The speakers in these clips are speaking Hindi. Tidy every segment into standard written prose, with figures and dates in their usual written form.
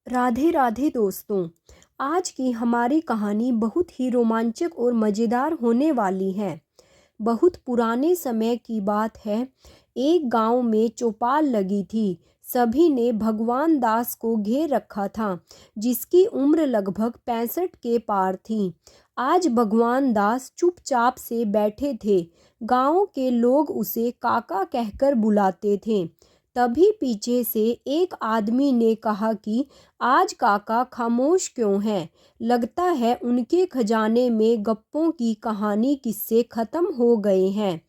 राधे राधे दोस्तों। आज की हमारी कहानी बहुत ही रोमांचक और मज़ेदार होने वाली है। बहुत पुराने समय की बात है। एक गांव में चौपाल लगी थी। सभी ने भगवान दास को घेर रखा था, जिसकी उम्र लगभग 65 के पार थी। आज भगवान दास चुपचाप से बैठे थे। गांव के लोग उसे काका कहकर बुलाते थे। तभी पीछे से एक आदमी ने कहा कि आज काका खामोश क्यों हैं? लगता है उनके खजाने में गप्पों की कहानी किस्से खत्म हो गए हैं।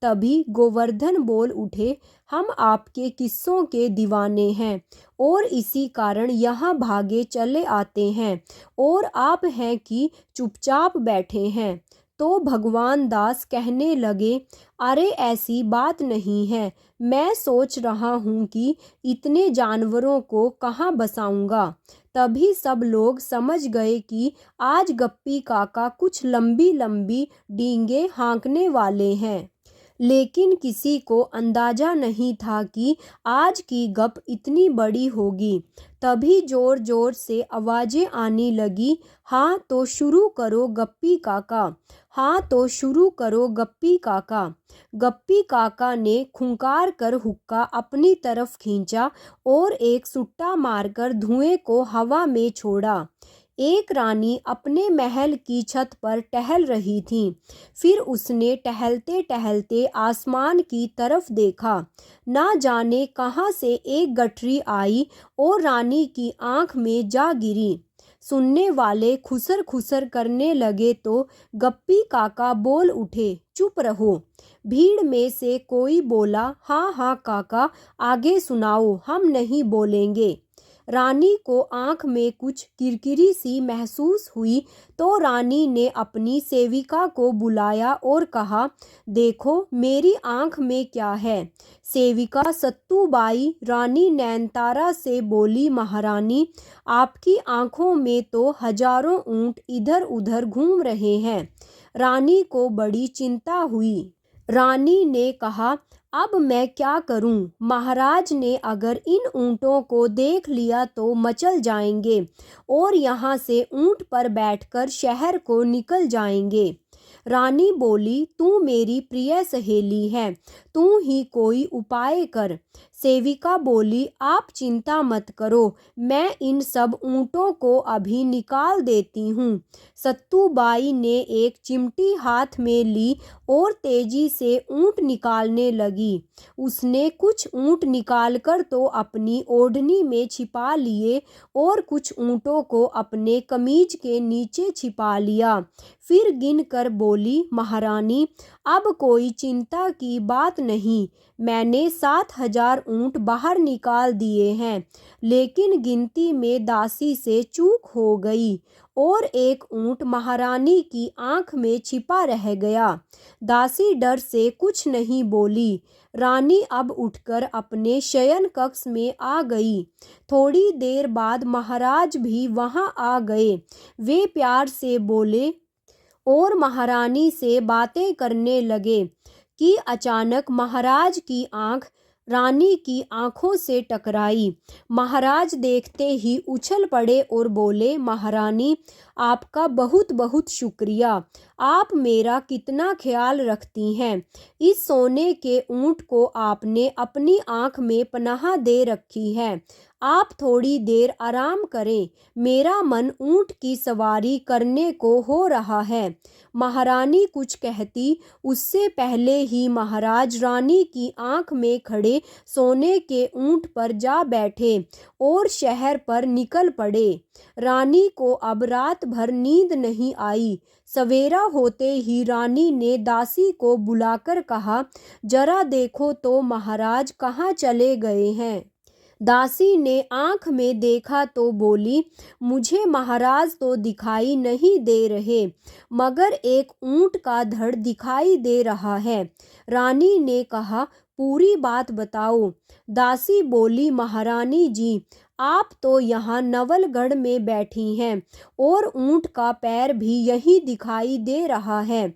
तभी गोवर्धन बोल उठे, हम आपके किस्सों के दीवाने हैं और इसी कारण यहाँ भागे चले आते हैं, और आप हैं कि चुपचाप बैठे हैं। तो भगवान दास कहने लगे, अरे ऐसी बात नहीं है। मैं सोच रहा हूँ कि इतने जानवरों को कहाँ बसाऊंगा। तभी सब लोग समझ गए कि आज गप्पी काका कुछ लंबी लंबी डींगे हाँकने वाले हैं। लेकिन किसी को अंदाजा नहीं था कि आज की गप इतनी बड़ी होगी। तभी जोर जोर से आवाजें आने लगी, हाँ तो शुरू करो गप्पी काका, हाँ तो शुरू करो गप्पी काका। गप्पी काका ने खुंकार कर हुक्का अपनी तरफ खींचा और एक सुट्टा मारकर धुएं को हवा में छोड़ा। एक रानी अपने महल की छत पर टहल रही थी। फिर उसने टहलते टहलते आसमान की तरफ देखा। ना जाने कहाँ से एक गठरी आई और रानी की आंख में जा गिरी। सुनने वाले खुसर खुसर करने लगे तो गप्पी काका बोल उठे, चुप रहो। भीड़ में से कोई बोला, हाँ हाँ काका, आगे सुनाओ, हम नहीं बोलेंगे। रानी को आंख में कुछ किरकिरी सी महसूस हुई तो रानी ने अपनी सेविका को बुलाया और कहा, देखो मेरी आंख में क्या है। सेविका सत्तूबाई रानी नैनतारा से बोली, महारानी, आपकी आंखों में तो हजारों ऊंट इधर उधर घूम रहे हैं। रानी को बड़ी चिंता हुई। रानी ने कहा, अब मैं क्या करूं? महाराज ने अगर इन ऊंटों को देख लिया तो मचल जाएंगे और यहाँ से ऊंट पर बैठकर शहर को निकल जाएंगे। रानी बोली, तू मेरी प्रिय सहेली है, तू ही कोई उपाय कर। सेविका बोली, आप चिंता मत करो, मैं इन सब ऊंटों को अभी निकाल देती हूँ। सत्तूबाई ने एक चिमटी हाथ में ली और तेजी से ऊंट निकालने लगी। उसने कुछ ऊंट निकालकर तो अपनी ओढ़नी में छिपा लिए और कुछ ऊंटों को अपने कमीज के नीचे छिपा लिया। फिर गिन कर बोली, महारानी, अब कोई चिंता की बात नहीं। मैंने 7,000 ऊंट बाहर निकाल दिए हैं, लेकिन गिनती में दासी से चूक हो गई और एक ऊंट महारानी की आंख में छिपा रह गया। दासी डर से कुछ नहीं बोली। रानी अब उठकर अपने शयन कक्ष में आ गई। थोड़ी देर बाद महाराज भी वहां आ गए। वे प्यार से बोले और महारानी से बातें करने लगे कि अचानक महाराज की आंख रानी की आंखों से टकराई। महाराज देखते ही उछल पड़े और बोले, महारानी, आपका बहुत बहुत शुक्रिया। आप मेरा कितना ख्याल रखती हैं। इस सोने के ऊंट को आपने अपनी आंख में पनाह दे रखी है। आप थोड़ी देर आराम करें, मेरा मन ऊंट की सवारी करने को हो रहा है। महारानी कुछ कहती उससे पहले ही महाराज रानी की आंख में खड़े सोने के ऊंट पर जा बैठे और शहर पर निकल पड़े। रानी को अब रात भर नींद नहीं आई। सवेरा होते ही रानी ने दासी को बुलाकर कहा, जरा देखो तो महाराज कहाँ चले गए हैं। दासी ने आंख में देखा तो बोली, मुझे महाराज तो दिखाई नहीं दे रहे, मगर एक ऊंट का धड़ दिखाई दे रहा है। रानी ने कहा, पूरी बात बताओ। दासी बोली, महारानी जी, आप तो यहाँ नवलगढ़ में बैठी हैं और ऊंट का पैर भी यहीं दिखाई दे रहा है।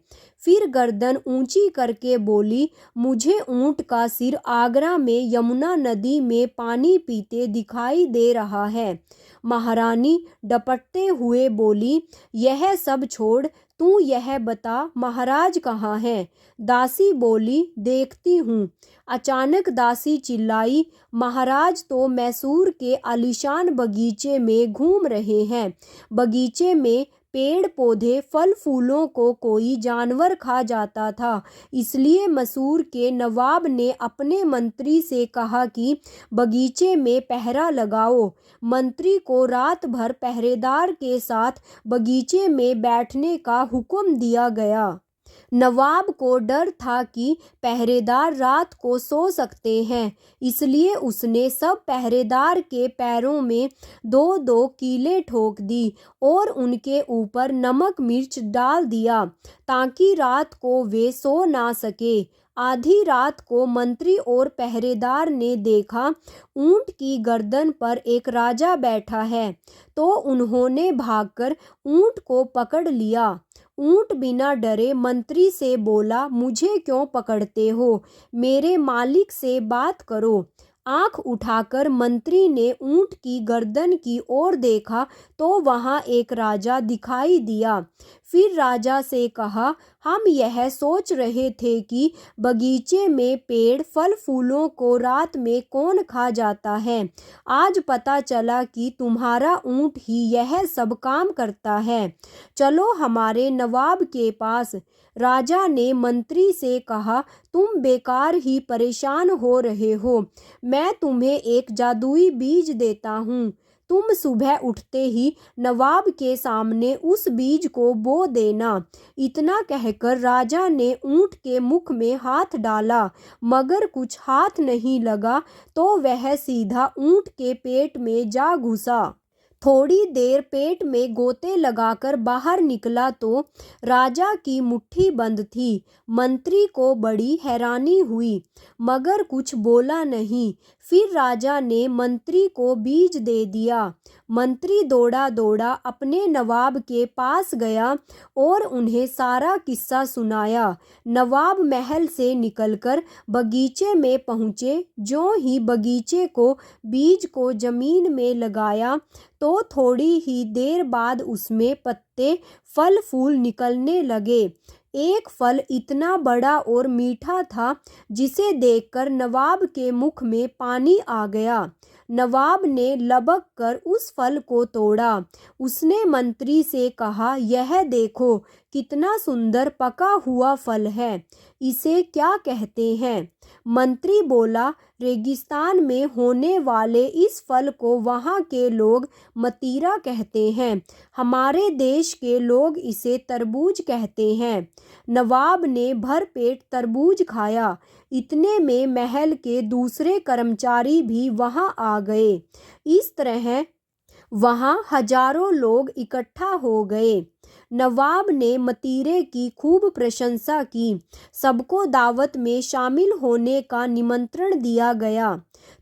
फिर गर्दन ऊंची करके बोली, मुझे ऊंट का सिर आगरा में यमुना नदी में पानी पीते दिखाई दे रहा है। महारानी डपटते हुए बोली, यह सब छोड़, तू यह बता महाराज कहाँ हैं? दासी बोली, देखती हूँ। अचानक दासी चिल्लाई, महाराज तो मैसूर के आलीशान बगीचे में घूम रहे हैं। बगीचे में पेड़ पौधे फल फूलों को कोई जानवर खा जाता था, इसलिए मैसूर के नवाब ने अपने मंत्री से कहा कि बगीचे में पहरा लगाओ। मंत्री को रात भर पहरेदार के साथ बगीचे में बैठने का हुक्म दिया गया। नवाब को डर था कि पहरेदार रात को सो सकते हैं, इसलिए उसने सब पहरेदार के पैरों में 2-2 कीलें ठोक दी और उनके ऊपर नमक मिर्च डाल दिया ताकि रात को वे सो ना सके। आधी रात को मंत्री और पहरेदार ने देखा ऊंट की गर्दन पर एक राजा बैठा है, तो उन्होंने भागकर ऊंट को पकड़ लिया। ऊंट बिना डरे मंत्री से बोला, मुझे क्यों पकड़ते हो? मेरे मालिक से बात करो। आंख उठाकर मंत्री ने ऊंट की गर्दन की ओर देखा तो वहां एक राजा दिखाई दिया। फिर राजा से कहा, हम यह सोच रहे थे कि बगीचे में पेड़ फल फूलों को रात में कौन खा जाता है। आज पता चला कि तुम्हारा ऊंट ही यह सब काम करता है। चलो हमारे नवाब के पास। राजा ने मंत्री से कहा, तुम बेकार ही परेशान हो रहे हो। मैं तुम्हें एक जादुई बीज देता हूँ। तुम सुबह उठते ही नवाब के सामने उस बीज को बो देना। इतना कहकर राजा ने ऊंट के मुख में हाथ डाला, मगर कुछ हाथ नहीं लगा तो वह सीधा ऊंट के पेट में जा घुसा। थोड़ी देर पेट में गोते लगाकर बाहर निकला तो राजा की मुट्ठी बंद थी। मंत्री को बड़ी हैरानी हुई, मगर कुछ बोला नहीं। फिर राजा ने मंत्री को बीज दे दिया। मंत्री दौड़ा दौड़ा अपने नवाब के पास गया और उन्हें सारा किस्सा सुनाया। नवाब महल से निकलकर बगीचे में पहुँचे। ज्यों ही बगीचे को बीज को जमीन में लगाया तो थोड़ी ही देर बाद उसमें पत्ते फल फूल निकलने लगे। एक फल इतना बड़ा और मीठा था जिसे देखकर नवाब के मुख में पानी आ गया। नवाब ने लबक कर उस फल को तोड़ा। उसने मंत्री से कहा, यह देखो कितना सुंदर पका हुआ फल है, इसे क्या कहते हैं? मंत्री बोला, रेगिस्तान में होने वाले इस फल को वहाँ के लोग मतीरा कहते हैं। हमारे देश के लोग इसे तरबूज कहते हैं। नवाब ने भरपेट तरबूज खाया। इतने में महल के दूसरे कर्मचारी भी वहाँ आ गए। इस तरह वहाँ हजारों लोग इकट्ठा हो गए। नवाब ने मतीरे की खूब प्रशंसा की। सबको दावत में शामिल होने का निमंत्रण दिया गया।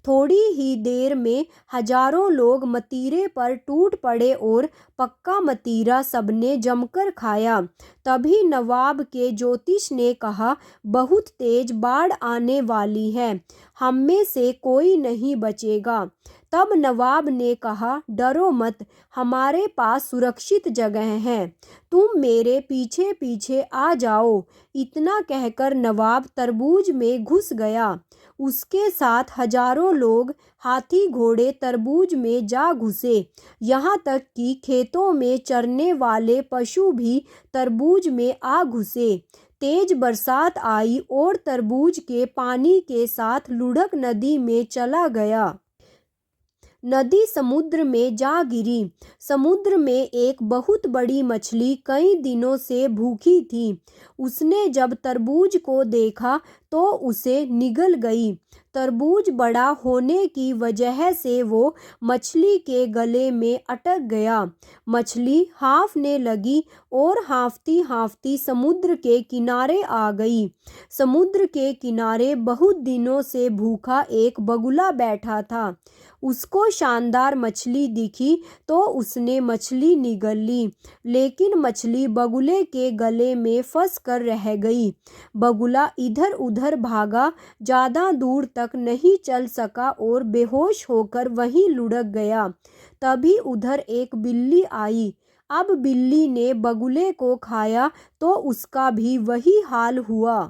थोड़ी ही देर में हजारों लोग मतीरे पर टूट पड़े और पक्का मतीरा सबने जमकर खाया। तभी नवाब के ज्योतिष ने कहा, बहुत तेज बाढ़ आने वाली है, हम में से कोई नहीं बचेगा। तब नवाब ने कहा, डरो मत, हमारे पास सुरक्षित जगह है, तुम मेरे पीछे पीछे आ जाओ। इतना कहकर नवाब तरबूज में घुस गया। उसके साथ हजारों लोग हाथी घोड़े तरबूज में जा घुसे। यहाँ तक कि खेतों में चरने वाले पशु भी तरबूज में आ घुसे। तेज बरसात आई और तरबूज के पानी के साथ लुढ़क नदी में चला गया। नदी समुद्र में जा गिरी। समुद्र में एक बहुत बड़ी मछली कई दिनों से भूखी थी। उसने जब तरबूज को देखा तो उसे निगल गई। तरबूज बड़ा होने की वजह से वो मछली के गले में अटक गया। मछली हाँफने लगी और हाँफती हाँफती समुद्र के किनारे आ गई। समुद्र के किनारे बहुत दिनों से भूखा एक बगुला बैठा था। उसको शानदार मछली दिखी तो उसने मछली निगल ली, लेकिन मछली बगुले के गले में फंस कर रह गई। बगुला इधर उधर भागा, ज़्यादा दूर तक नहीं चल सका और बेहोश होकर वहीं लुढ़क गया। तभी उधर एक बिल्ली आई। अब बिल्ली ने बगुले को खाया तो उसका भी वही हाल हुआ।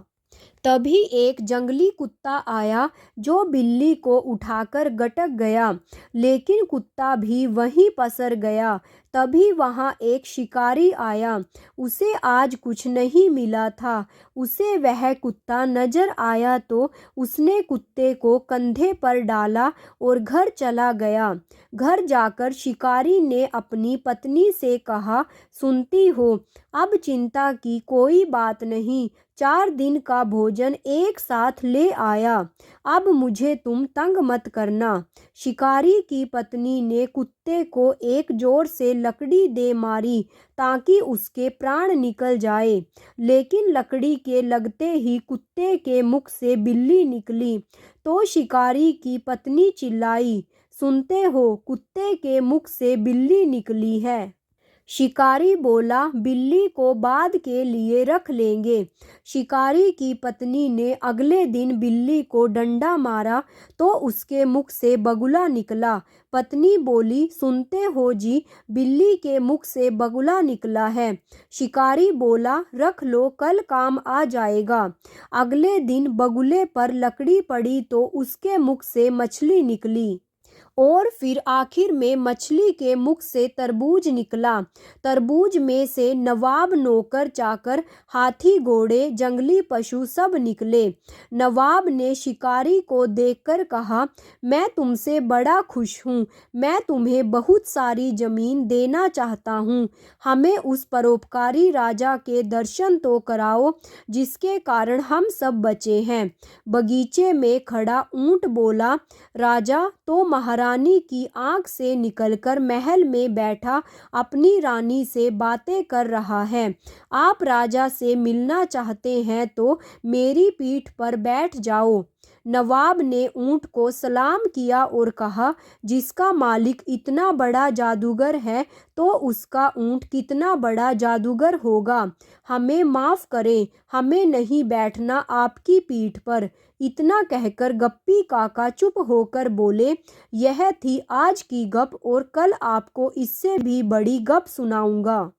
तभी एक जंगली कुत्ता आया जो बिल्ली को उठाकर गटक गया, लेकिन कुत्ता भी वहीं पसर गया। तभी वहाँ एक शिकारी आया। उसे आज कुछ नहीं मिला था। उसे वह कुत्ता नजर आया तो उसने कुत्ते को कंधे पर डाला और घर चला गया। घर जाकर शिकारी ने अपनी पत्नी से कहा, सुनती हो, अब चिंता की कोई बात नहीं, 4 दिन का भोजन एक साथ ले आया। अब मुझे तुम तंग मत करना। शिकारी की पत्नी ने कुत्ते को एक जोर से लकड़ी दे मारी ताकि उसके प्राण निकल जाए, लेकिन लकड़ी के लगते ही कुत्ते के मुख से बिल्ली निकली। तो शिकारी की पत्नी चिल्लाई, सुनते हो, कुत्ते के मुख से बिल्ली निकली है। शिकारी बोला, बिल्ली को बाद के लिए रख लेंगे। शिकारी की पत्नी ने अगले दिन बिल्ली को डंडा मारा तो उसके मुख से बगुला निकला। पत्नी बोली, सुनते हो जी, बिल्ली के मुख से बगुला निकला है। शिकारी बोला, रख लो, कल काम आ जाएगा। अगले दिन बगुले पर लकड़ी पड़ी तो उसके मुख से मछली निकली और फिर आखिर में मछली के मुख से तरबूज निकला। तरबूज में से नवाब, नौकर, चाकर, हाथी, घोड़े, जंगली पशु सब निकले। नवाब ने शिकारी को देखकर कहा, मैं तुमसे बड़ा खुश हूँ। मैं तुम्हें बहुत सारी जमीन देना चाहता हूँ। हमें उस परोपकारी राजा के दर्शन तो कराओ जिसके कारण हम सब बचे हैं। बगीचे में खड़ा ऊंट बोला, राजा तो महारानी की आंख से निकलकर महल में बैठा अपनी रानी से बातें कर रहा है। आप राजा से मिलना चाहते हैं तो मेरी पीठ पर बैठ जाओ। नवाब ने ऊंट को सलाम किया और कहा, जिसका मालिक इतना बड़ा जादूगर है तो उसका ऊंट कितना बड़ा जादूगर होगा। हमें माफ़ करें, हमें नहीं बैठना आपकी पीठ पर। इतना कहकर गप्पी काका चुप होकर बोले, यह थी आज की गप और कल आपको इससे भी बड़ी गप सुनाऊंगा।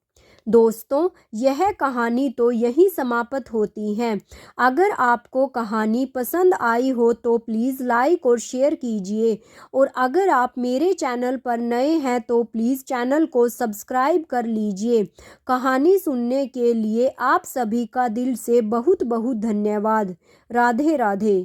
दोस्तों, यह कहानी तो यहीं समाप्त होती है। अगर आपको कहानी पसंद आई हो तो प्लीज़ लाइक और शेयर कीजिए, और अगर आप मेरे चैनल पर नए हैं तो प्लीज़ चैनल को सब्सक्राइब कर लीजिए। कहानी सुनने के लिए आप सभी का दिल से बहुत बहुत धन्यवाद। राधे राधे।